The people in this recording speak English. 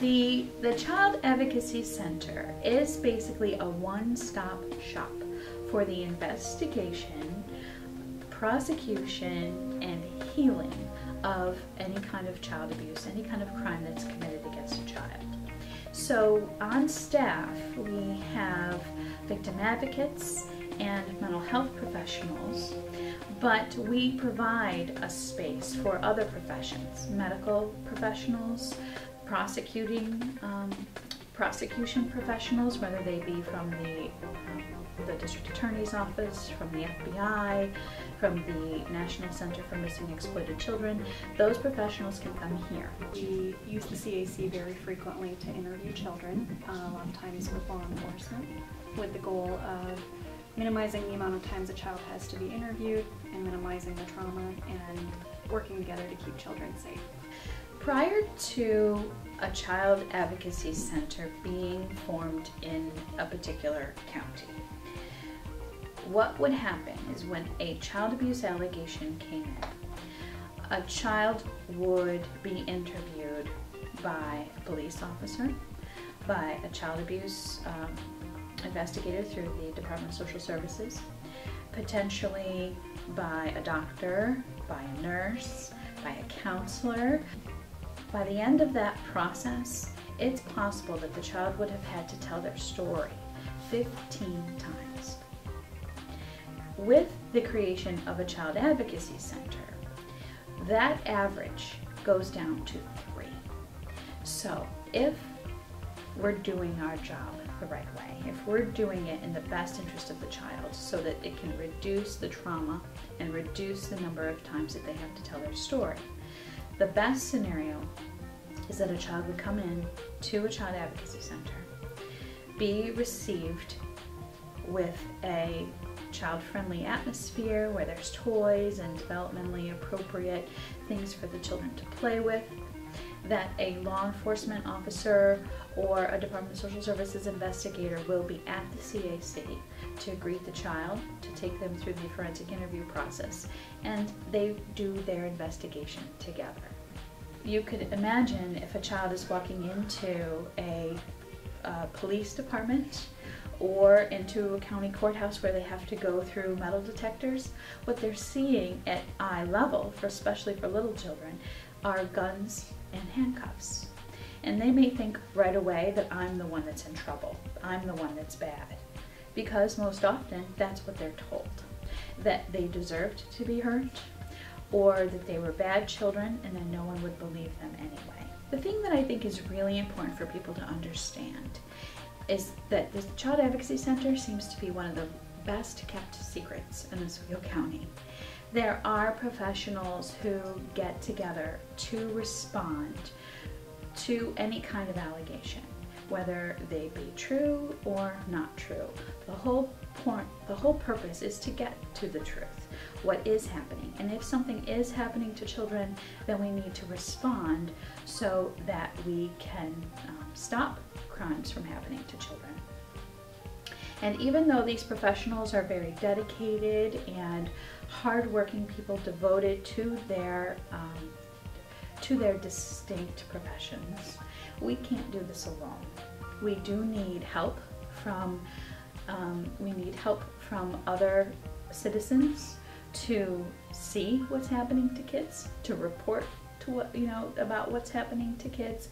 The Child Advocacy Center is basically a one-stop shop for the investigation, prosecution, and healing of any kind of child abuse, any kind of crime that's committed against a child. So on staff we have victim advocates and mental health professionals, but we provide a space for other professions, medical professionals, prosecution professionals, whether they be from the district attorney's office, from the FBI, from the National Center for Missing and Exploited Children. Those professionals can come here. We use the CAC very frequently to interview children, a lot of times with law enforcement, with the goal of minimizing the amount of times a child has to be interviewed and minimizing the trauma and working together to keep children safe. Prior to a child advocacy center being formed in a particular county, what would happen is when a child abuse allegation came in, a child would be interviewed by a police officer, by a child abuse investigator through the Department of Social Services, potentially by a doctor, by a nurse, by a counselor. By the end of that process, it's possible that the child would have had to tell their story 15 times. With the creation of a Child Advocacy Center, that average goes down to 3. So if we're doing our job the right way, if we're doing it in the best interest of the child so that it can reduce the trauma and reduce the number of times that they have to tell their story, the best scenario is that a child would come in to a Child Advocacy Center, be received with a child-friendly atmosphere where there's toys and developmentally appropriate things for the children to play with, that a law enforcement officer or a Department of Social Services investigator will be at the CAC to greet the child, to take them through the forensic interview process, and they do their investigation together. You could imagine if a child is walking into a police department or into a county courthouse where they have to go through metal detectors, what they're seeing at eye level, especially for little children, are guns and handcuffs. And they may think right away that I'm the one that's in trouble, I'm the one that's bad, because most often that's what they're told, that they deserved to be hurt, or that they were bad children and then no one would believe them anyway. The thing that I think is really important for people to understand is that the Child Advocacy Center seems to be one of the best kept secrets in Oswego County. There are professionals who get together to respond to any kind of allegation, whether they be true or not true. The whole purpose is to get to the truth, what is happening. And if something is happening to children, then we need to respond so that we can stop crimes from happening to children. And even though these professionals are very dedicated and hardworking people devoted to their distinct professions, we can't do this alone. We do need help from other citizens to see what's happening to kids, to report to about what's happening to kids.